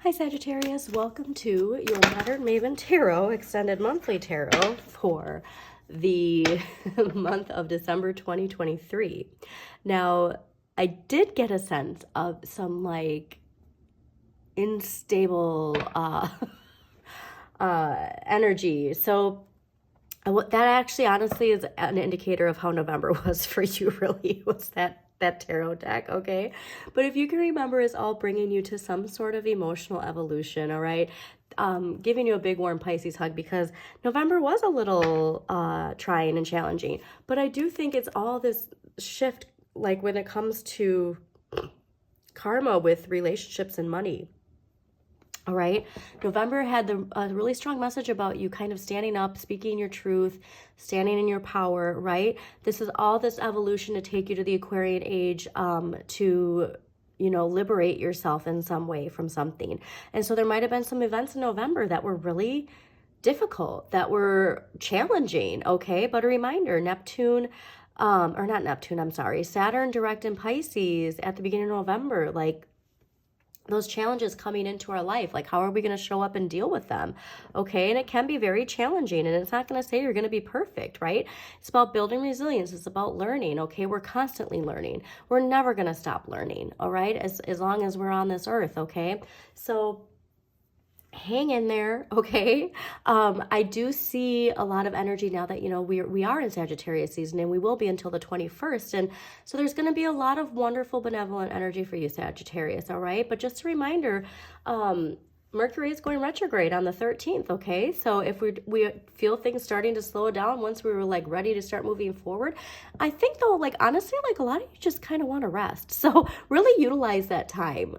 Hi Sagittarius, welcome to your Modern Maven Tarot Extended Monthly Tarot for the month of December 2023. Now, I did get a sense of some like unstable energy. So that actually honestly is an indicator of how November was for you, really, was that tarot deck, okay? But if you can remember, it's all bringing you to some sort of emotional evolution, all right? Giving you a big warm Pisces hug, because November was a little trying and challenging. But I do think it's all this shift, like when it comes to karma with relationships and money. All right. November had a really strong message about you kind of standing up, speaking your truth, standing in your power, right? This is all this evolution to take you to the Aquarian age, to, you know, liberate yourself in some way from something. And so there might have been some events in November that were really difficult, that were challenging. Okay. But a reminder, Saturn direct in Pisces at the beginning of November, like, those challenges coming into our life, like how are we going to show up and deal with them? Okay. And it can be very challenging, and it's not going to say you're going to be perfect, right? It's about building resilience. It's about learning. Okay. We're constantly learning. We're never going to stop learning. All right. As long as we're on this earth. Okay. So hang in there, okay? I do see a lot of energy now that, you know, we are in Sagittarius season, and we will be until the 21st. And so there's going to be a lot of wonderful, benevolent energy for you, Sagittarius, all right? But just a reminder, Mercury is going retrograde on the 13th, okay? So if we feel things starting to slow down once we were like ready to start moving forward, I think though, like honestly, like a lot of you just kind of want to rest. So really utilize that time.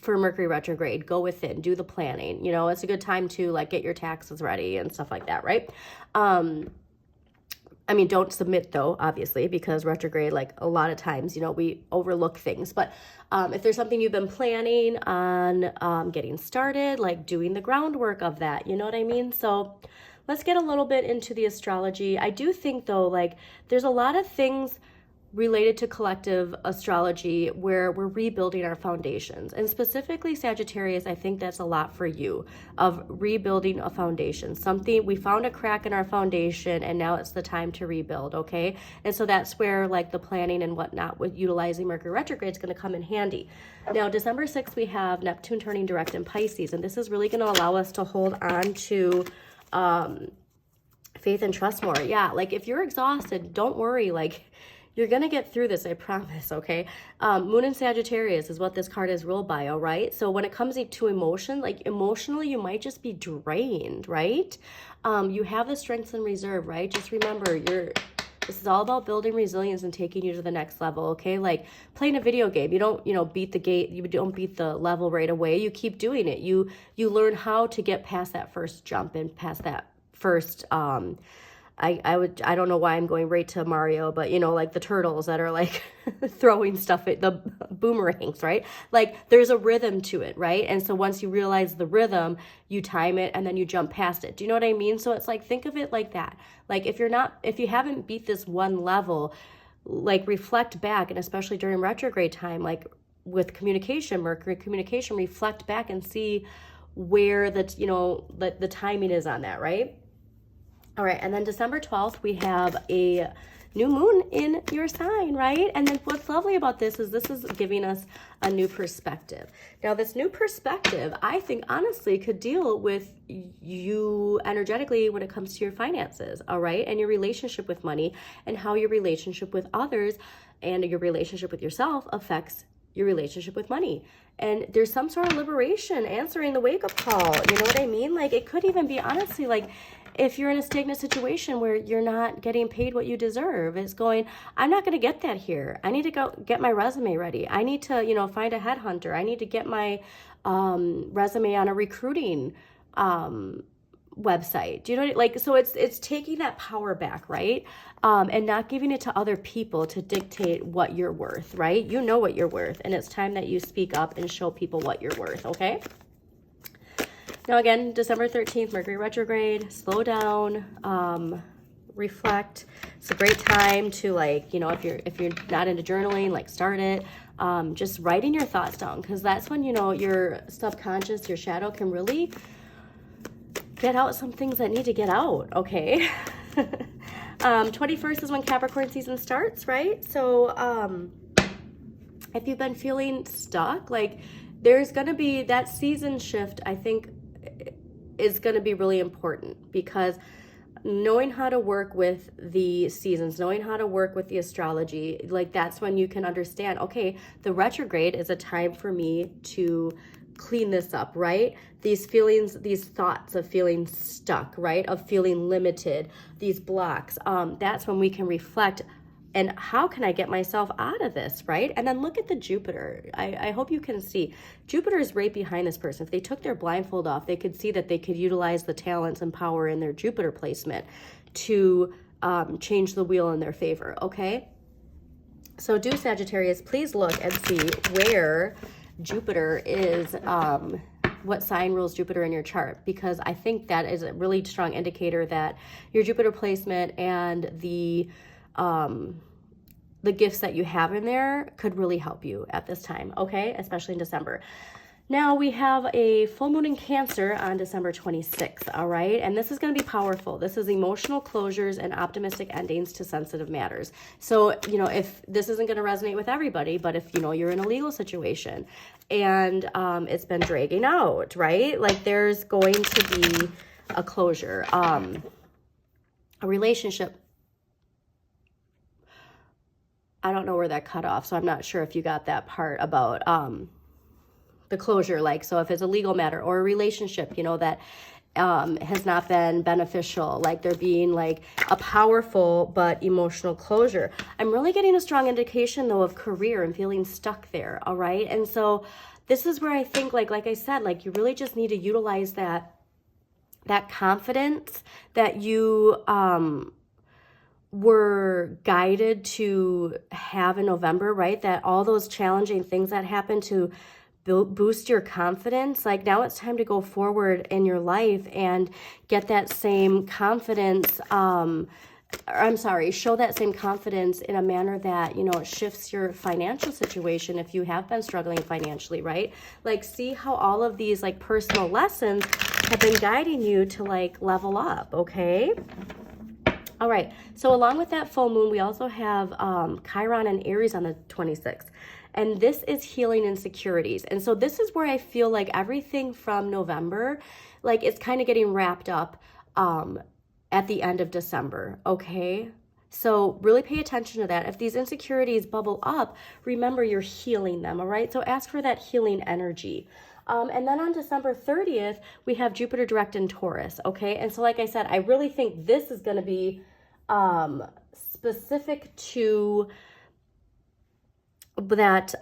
For Mercury retrograde, go within, do the planning. You know, it's a good time to like get your taxes ready and stuff like that, right? I mean, don't submit though, obviously, because retrograde, like a lot of times, you know, we overlook things. But if there's something you've been planning on getting started, like doing the groundwork of that, you know what I mean? So let's get a little bit into the astrology. I do think though, like there's a lot of things related to collective astrology where we're rebuilding our foundations, and specifically Sagittarius, I think that's a lot for you, of rebuilding a foundation. Something, we found a crack in our foundation and now it's the time to rebuild, okay? And so that's where like the planning and whatnot with utilizing Mercury retrograde is going to come in handy. Now December 6th we have Neptune turning direct in Pisces, and this is really going to allow us to hold on to faith and trust more. Yeah, like if you're exhausted, don't worry, like you're going to get through this, I promise, okay? Moon in Sagittarius is what this card is ruled by, all right? So when it comes to emotion, like emotionally, you might just be drained, right? You have the strengths in reserve, right? Just remember, this is all about building resilience and taking you to the next level, okay? Like playing a video game, you don't, you know, beat the gate, you don't beat the level right away. You keep doing it. You learn how to get past that first jump and past that first, I don't know why I'm going right to Mario, but you know, like the turtles that are like throwing stuff at the boomerangs, right? Like there's a rhythm to it, right? And so once you realize the rhythm, you time it and then you jump past it. Do you know what I mean? So it's like, think of it like that. Like if you haven't beat this one level, like reflect back, and especially during retrograde time, like with communication, Mercury communication, reflect back and see where the, you know, the timing is on that, right? All right, and then December 12th, we have a new moon in your sign, right? And then what's lovely about this is giving us a new perspective. Now, this new perspective, I think, honestly, could deal with you energetically when it comes to your finances, all right? And your relationship with money, and how your relationship with others and your relationship with yourself affects your relationship with money. And there's some sort of liberation answering the wake-up call, you know what I mean? Like it could even be, honestly, like if you're in a stagnant situation where you're not getting paid what you deserve, it's going, I'm not going to get that here. I need to go get my resume ready. I need to, you know, find a headhunter. I need to get my resume on a recruiting website. Do you know what, like, so it's taking that power back, right? And not giving it to other people to dictate what you're worth, right? You know what you're worth, and it's time that you speak up and show people what you're worth, okay? Now again, December 13th, Mercury retrograde, slow down, reflect. It's a great time to, like, you know, if you're not into journaling, like start it. just writing your thoughts down, because that's when, you know, your subconscious, your shadow can really get out some things that need to get out, okay? 21st is when Capricorn season starts, right? So if you've been feeling stuck, like there's going to be that season shift, I think is going to be really important, because knowing how to work with the seasons, knowing how to work with the astrology, like that's when you can understand, okay, the retrograde is a time for me to clean this up, right? These feelings, these thoughts of feeling stuck, right? Of feeling limited, these blocks. That's when we can reflect, and how can I get myself out of this, right? And then look at the Jupiter. I hope you can see. Jupiter is right behind this person. If they took their blindfold off, they could see that they could utilize the talents and power in their Jupiter placement to change the wheel in their favor, okay? So do, Sagittarius, please look and see where Jupiter is, what sign rules Jupiter in your chart, because I think that is a really strong indicator that your Jupiter placement and the gifts that you have in there could really help you at this time, okay? Especially in December. Now we have a full moon in Cancer on December 26th, all right? And this is going to be powerful. This is emotional closures and optimistic endings to sensitive matters. So, you know, if this isn't going to resonate with everybody, but if, you know, you're in a legal situation and it's been dragging out, right? Like there's going to be a closure, a relationship. I don't know where that cut off, so I'm not sure if you got that part about the closure. Like, so if it's a legal matter or a relationship, you know, that has not been beneficial, like there being like a powerful but emotional closure. I'm really getting a strong indication though of career and feeling stuck there, all right? And so this is where I think, like I said, like you really just need to utilize that confidence that you were guided to have in November, right? That all those challenging things that happened to boost your confidence, like now it's time to go forward in your life and get that same confidence, show that same confidence in a manner that, you know, it shifts your financial situation if you have been struggling financially, right? Like see how all of these like personal lessons have been guiding you to like level up, okay? All right, so along with that full moon, we also have Chiron and Aries on the 26th. And this is healing insecurities. And so this is where I feel like everything from November, like it's kind of getting wrapped up at the end of December, okay? So really pay attention to that. If these insecurities bubble up, remember you're healing them, all right? So ask for that healing energy. And then on December 30th, we have Jupiter direct in Taurus, okay? And so like I said, I really think this is going to be specific to that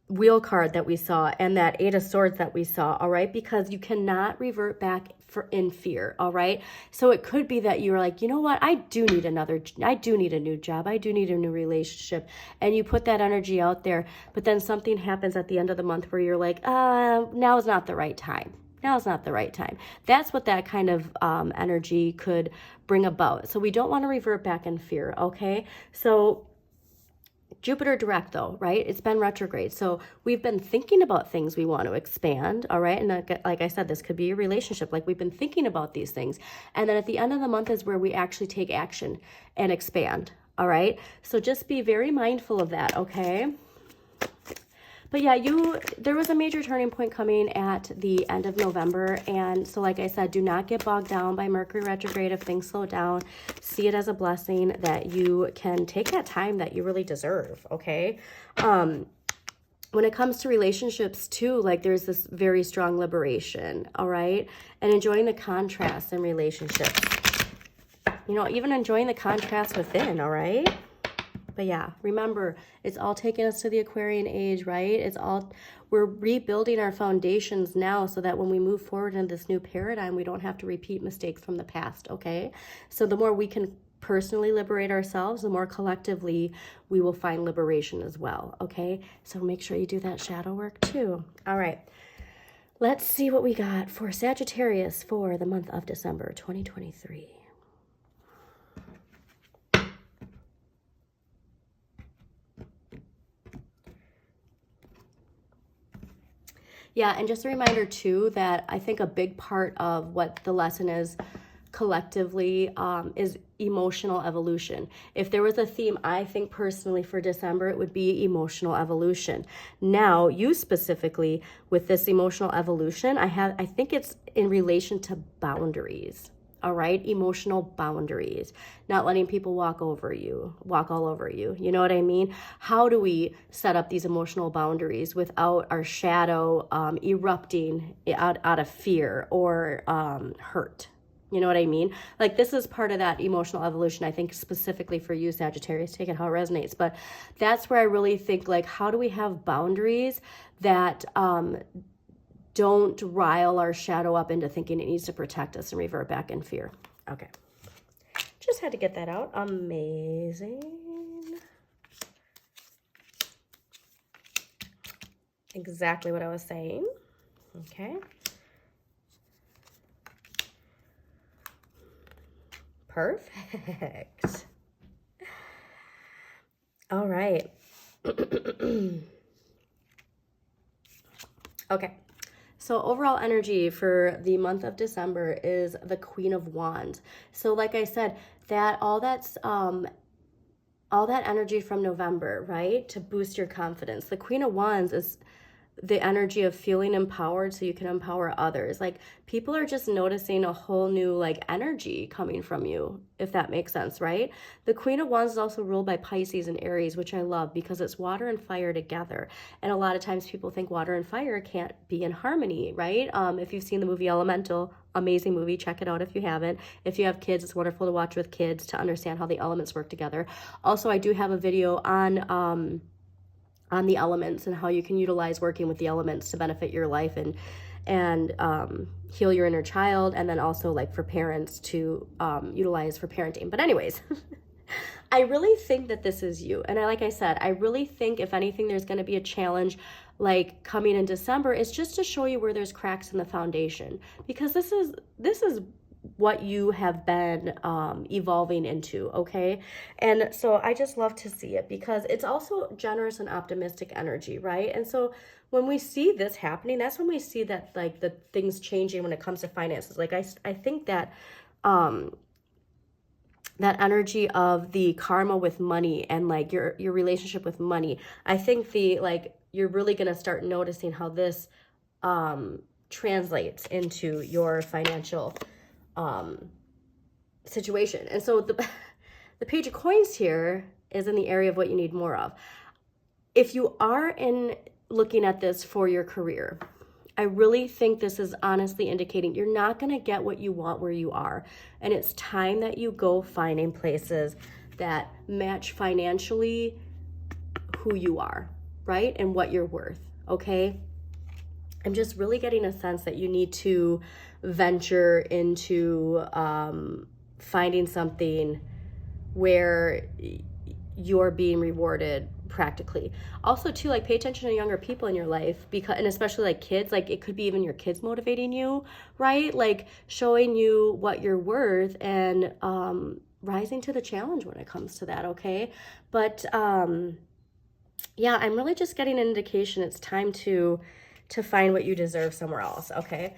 wheel card that we saw and that Eight of Swords that we saw, all right? Because you cannot revert back in fear, all right? So it could be that you're like, you know what? I do need a new job. I do need a new relationship. And you put that energy out there, but then something happens at the end of the month where you're like, now is not the right time. Now is not the right time. That's what that kind of energy could bring about. So we don't want to revert back in fear, okay? So Jupiter direct though, right? It's been retrograde. So we've been thinking about things we want to expand, all right? And like I said, this could be a relationship. Like we've been thinking about these things. And then at the end of the month is where we actually take action and expand, all right? So just be very mindful of that, okay? But yeah, there was a major turning point coming at the end of November. And so like I said, do not get bogged down by Mercury retrograde if things slow down. See it as a blessing that you can take that time that you really deserve, okay? When it comes to relationships too, like there's this very strong liberation, all right? And enjoying the contrast in relationships. You know, even enjoying the contrast within, all right? But yeah, remember, it's all taking us to the Aquarian age, right? We're rebuilding our foundations now so that when we move forward in this new paradigm, we don't have to repeat mistakes from the past, okay? So the more we can personally liberate ourselves, the more collectively we will find liberation as well, okay? So make sure you do that shadow work too. All right, let's see what we got for Sagittarius for the month of December 2023. Yeah, and just a reminder too that I think a big part of what the lesson is collectively is emotional evolution. If there was a theme, I think personally for December, it would be emotional evolution. Now, you specifically with this emotional evolution, I think it's in relation to boundaries. All right, emotional boundaries, not letting people walk all over you. You know what I mean? How do we set up these emotional boundaries without our shadow erupting out of fear or hurt? You know what I mean? Like, this is part of that emotional evolution, I think, specifically for you, Sagittarius. Take it how it resonates. But that's where I really think, like, how do we have boundaries that don't rile our shadow up into thinking it needs to protect us and revert back in fear? Okay. Just had to get that out. Amazing. Exactly what I was saying. Okay. Perfect. All right. Okay. So overall energy for the month of December is the Queen of Wands. So like I said, all that energy from November, right? To boost your confidence. The Queen of Wands is the energy of feeling empowered so you can empower others. Like, people are just noticing a whole new like energy coming from you, if that makes sense, right? The Queen of Wands is also ruled by Pisces and Aries, which I love because it's water and fire together. And a lot of times people think water and fire can't be in harmony, right? If you've seen the movie Elemental, amazing movie, check it out if you haven't. If you have kids, it's wonderful to watch with kids to understand how the elements work together. Also, I do have a video on the elements and how you can utilize working with the elements to benefit your life and heal your inner child, and then also like for parents to utilize for parenting. But anyways, I really think that this is you. And like I said, I really think if anything, there's going to be a challenge like coming in December. It's just to show you where there's cracks in the foundation, because this is what you have been evolving into, okay? And so I just love to see it because it's also generous and optimistic energy, right? And so when we see this happening, that's when we see that like the things changing when it comes to finances. Like I think that that energy of the karma with money and like your relationship with money, I think you're really going to start noticing how this translates into your financial situation. And so the Page of Coins here is in the area of what you need more of. If you are looking at this for your career, I really think this is honestly indicating you're not going to get what you want where you are. And it's time that you go finding places that match financially who you are, right? And what you're worth, okay? I'm just really getting a sense that you need to venture into finding something where you're being rewarded practically. Also too, like, pay attention to younger people in your life, because, and especially like kids, like it could be even your kids motivating you, right? Like showing you what you're worth and rising to the challenge when it comes to that, okay? But yeah, I'm really just getting an indication it's time to find what you deserve somewhere else, okay?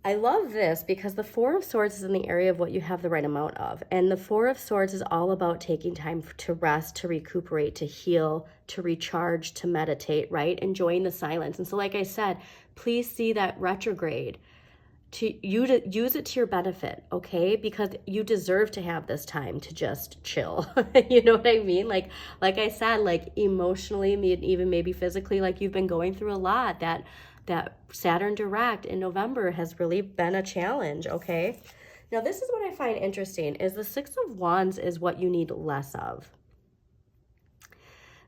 I love this because the Four of Swords is in the area of what you have the right amount of. And the Four of Swords is all about taking time to rest, to recuperate, to heal, to recharge, to meditate, right? Enjoying the silence. And so like I said, please see that retrograde to use it to your benefit, okay? Because you deserve to have this time to just chill. You know what I mean? Like I said, like emotionally, even maybe physically, like you've been going through a lot. That Saturn direct in November has really been a challenge, okay? Now, this is what I find interesting, is the Six of Wands is what you need less of.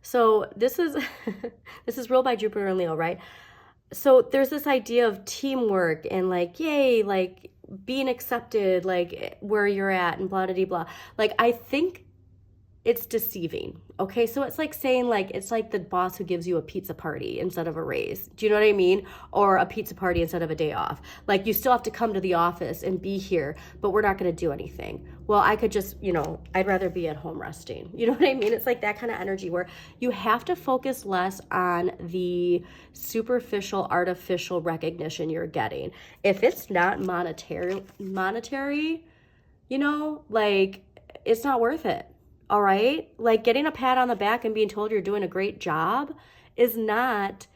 So this is this is ruled by Jupiter and Leo, right? So there's this idea of teamwork and like, yay, like being accepted, like where you're at and blah, blah, blah. Like, I think it's deceiving. Okay, so it's like saying like, it's like the boss who gives you a pizza party instead of a raise. Do you know what I mean? Or a pizza party instead of a day off. Like, you still have to come to the office and be here, but we're not going to do anything. Well, I could just, you know, I'd rather be at home resting. You know what I mean? It's like that kind of energy where you have to focus less on the superficial, artificial recognition you're getting. If it's not monetary, you know, like, it's not worth it. All right? Like, getting a pat on the back and being told you're doing a great job is not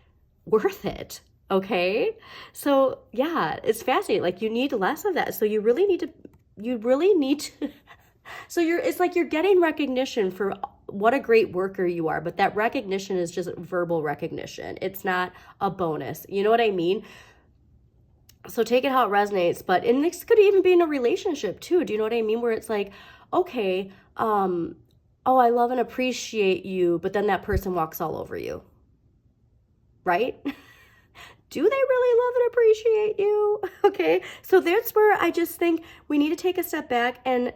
worth it. Okay? So, yeah, it's fascinating. Like, you need less of that. So you really need to so it's like you're getting recognition for what a great worker you are, but that recognition is just verbal recognition. It's not a bonus. You know what I mean? So take it how it resonates. But, and this could even be in a relationship too. Do you know what I mean? Where it's like, okay, oh, I love and appreciate you, but then that person walks all over you. Right? Do they really love and appreciate you? Okay. So that's where I just think we need to take a step back and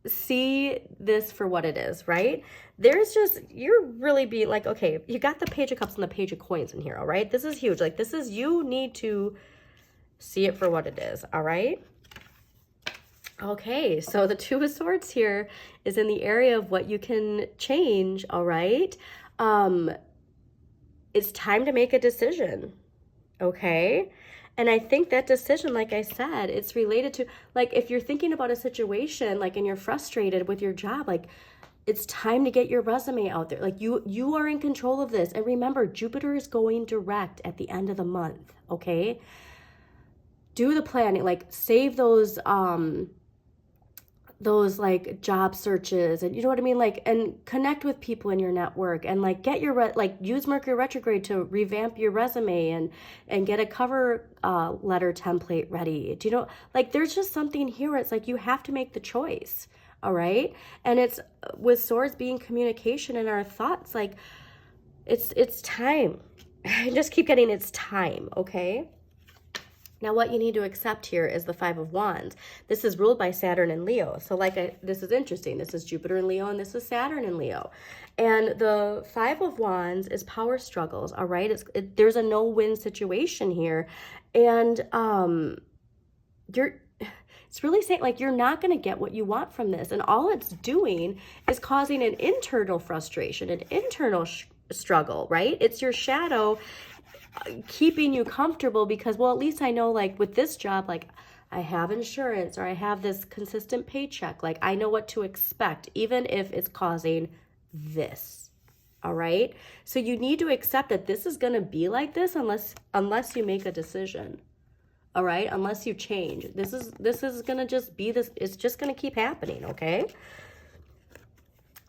see this for what it is, right? There's just, you're really being like, okay, you got the Page of Cups and the Page of Coins in here, all right? This is huge. Like, this is, you need to see it for what it is, all right? Okay, so the Two of Swords here is in the area of what you can change, all right? It's time to make a decision, okay? And I think that decision, like I said, it's related to, like, if you're thinking about a situation, like, and you're frustrated with your job, like, it's time to get your resume out there. Like, you are in control of this. And remember, Jupiter is going direct at the end of the month, okay? Do the planning, like, save those like job searches, and you know what I mean, like, and connect with people in your network, and like get your like use Mercury retrograde to revamp your resume and get a cover letter template ready. Do you know, like, there's just something here where it's like you have to make the choice, all right? And it's with swords being communication and our thoughts, like it's time. I just keep getting it's time, okay? Now, what you need to accept here is the Five of Wands. This is ruled by Saturn and Leo. So this is interesting. This is Jupiter in Leo, and this is Saturn in Leo. And the Five of Wands is power struggles, all right? There's a no-win situation here. And it's really saying, like, you're not going to get what you want from this. And all it's doing is causing an internal frustration, an internal struggle, right? It's your shadow keeping you comfortable because, well, at least I know, like, with this job, like, I have insurance, or I have this consistent paycheck. Like, I know what to expect, even if it's causing this. All right. So you need to accept that this is going to be like this unless you make a decision. All right. Unless you change. This is going to just be this. It's just going to keep happening. Okay.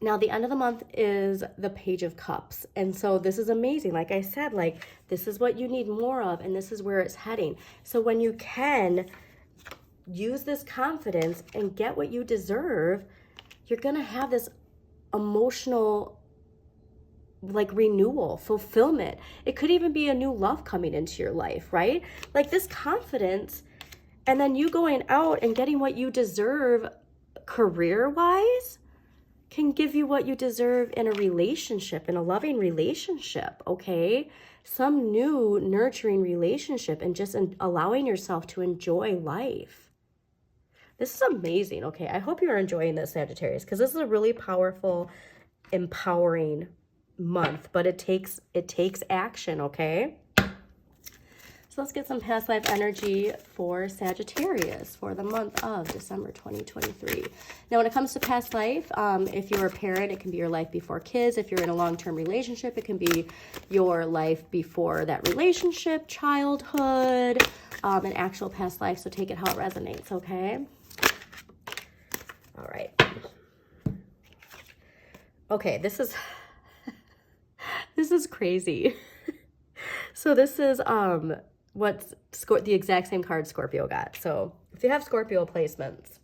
Now, the end of the month is the Page of Cups. And so this is amazing. Like I said, like, this is what you need more of, and this is where it's heading. So when you can use this confidence and get what you deserve, you're going to have this emotional, like, renewal, fulfillment. It could even be a new love coming into your life, right? Like, this confidence, and then you going out and getting what you deserve career-wise, can give you what you deserve in a relationship, in a loving relationship, okay? Some new nurturing relationship, and just allowing yourself to enjoy life. This is amazing, okay? I hope you're enjoying this, Sagittarius, because this is a really powerful, empowering month, but it takes action, okay? So let's get some past life energy for Sagittarius for the month of December 2023. Now, when it comes to past life, if you're a parent, it can be your life before kids. If you're in a long-term relationship, it can be your life before that relationship, childhood, an actual past life. So take it how it resonates, okay? All right. Okay, this is crazy. So this is what's the exact same card Scorpio got. So if you have Scorpio placements,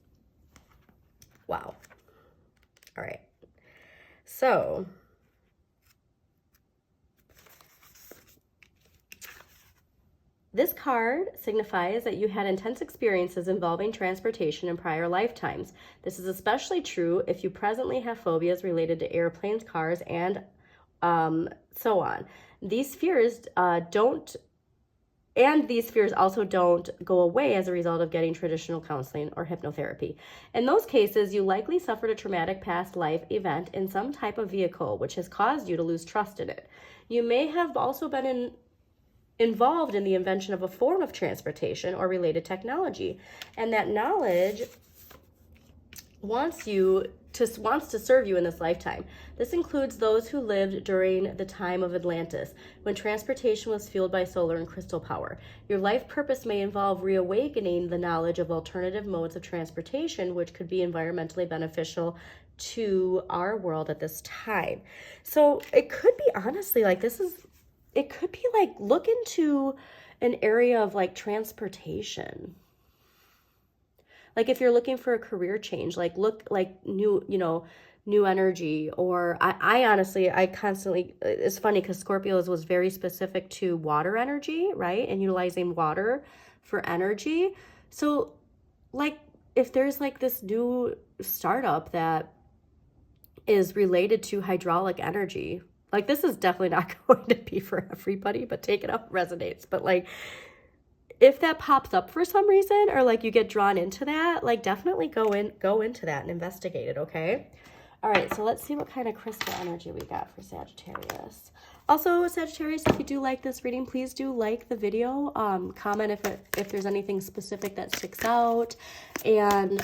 wow. All right. So This card signifies that you had intense experiences involving transportation in prior lifetimes. This is especially true if you presently have phobias related to airplanes, cars, and so on. These fears these fears also don't go away as a result of getting traditional counseling or hypnotherapy. In those cases, you likely suffered a traumatic past life event in some type of vehicle, which has caused you to lose trust in it. You may have also been involved in the invention of a form of transportation or related technology, and that knowledge wants to serve you in this lifetime. This includes those who lived during the time of Atlantis, when transportation was fueled by solar and crystal power. Your life purpose may involve reawakening the knowledge of alternative modes of transportation, which could be environmentally beneficial to our world at this time. So it could be, honestly, like, it could be like, look into an area of like transportation. Like if you're looking for a career change, like look like new energy. Or I honestly, I constantly, it's funny because Scorpios was very specific to water energy, right? And utilizing water for energy. So like if there's like this new startup that is related to hydraulic energy, like this is definitely not going to be for everybody, but take it up resonates. But like, if that pops up for some reason, or like you get drawn into that, like definitely go into that and investigate it, okay? All right, so let's see what kind of crystal energy we got for Sagittarius. Also, Sagittarius, if you do like this reading, please do like the video. Comment if there's anything specific that sticks out, and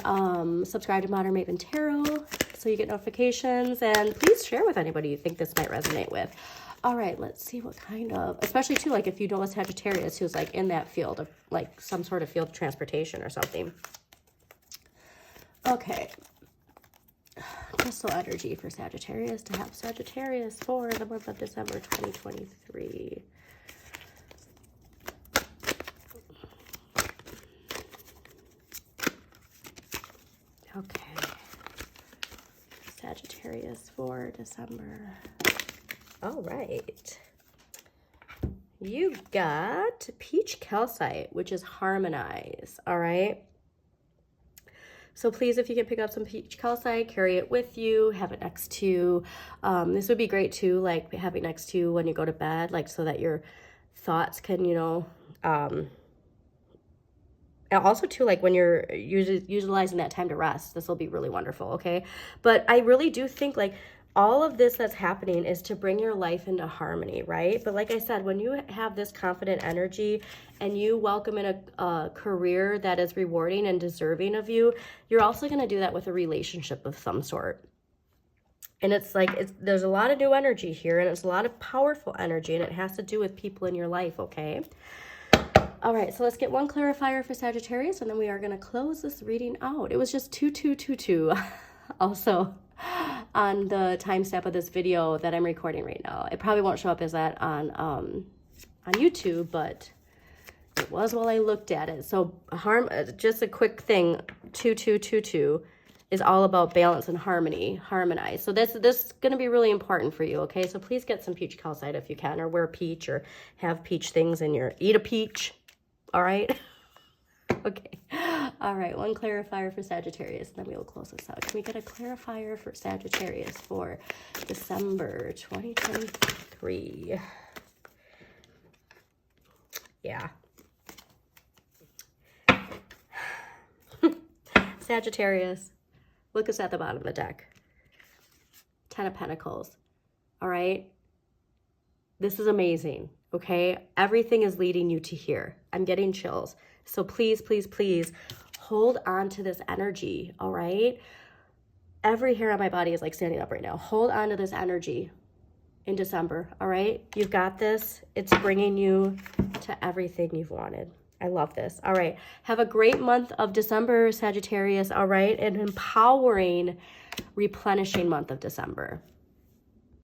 subscribe to Modern Maven Tarot so you get notifications, and please share with anybody you think this might resonate with. All right, let's see what kind of, especially too, like if you know a Sagittarius who's like in that field of like some sort of field of transportation or something. Okay. Crystal energy for Sagittarius to have Sagittarius for the month of December 2023. Okay. Sagittarius for December. All right. You got peach calcite, which is harmonize. All right. So please, if you can pick up some peach calcite, carry it with you, have it next to you. This would be great too, like have it next to you when you go to bed, like so that your thoughts can, and also too, like when you're utilizing that time to rest, this will be really wonderful, okay? But I really do think like all of this that's happening is to bring your life into harmony, right? But like I said, when you have this confident energy and you welcome in a career that is rewarding and deserving of you, you're also going to do that with a relationship of some sort. And it's like, there's a lot of new energy here, and it's a lot of powerful energy, and it has to do with people in your life, okay? All right, so let's get one clarifier for Sagittarius, and then we are going to close this reading out. It was just 2222 also on the timestamp of this video that I'm recording right now. It probably won't show up as that on YouTube, but it was while I looked at it. So just a quick thing, 2222 is all about balance and harmonize. So this is going to be really important for you, okay? So please get some peach calcite if you can, or wear peach, or have peach things in your, eat a peach, all right? Okay. All right, one clarifier for Sagittarius, and then we will close this out. Can we get a clarifier for Sagittarius for December 2023? Yeah. Sagittarius, look us at the bottom of the deck. 10 of Pentacles. All right? This is amazing, okay? Everything is leading you to here. I'm getting chills. So please, please, please hold on to this energy, all right? Every hair on my body is like standing up right now. Hold on to this energy in December, all right? You've got this. It's bringing you to everything you've wanted. I love this. All right. Have a great month of December, Sagittarius, all right? An empowering, replenishing month of December.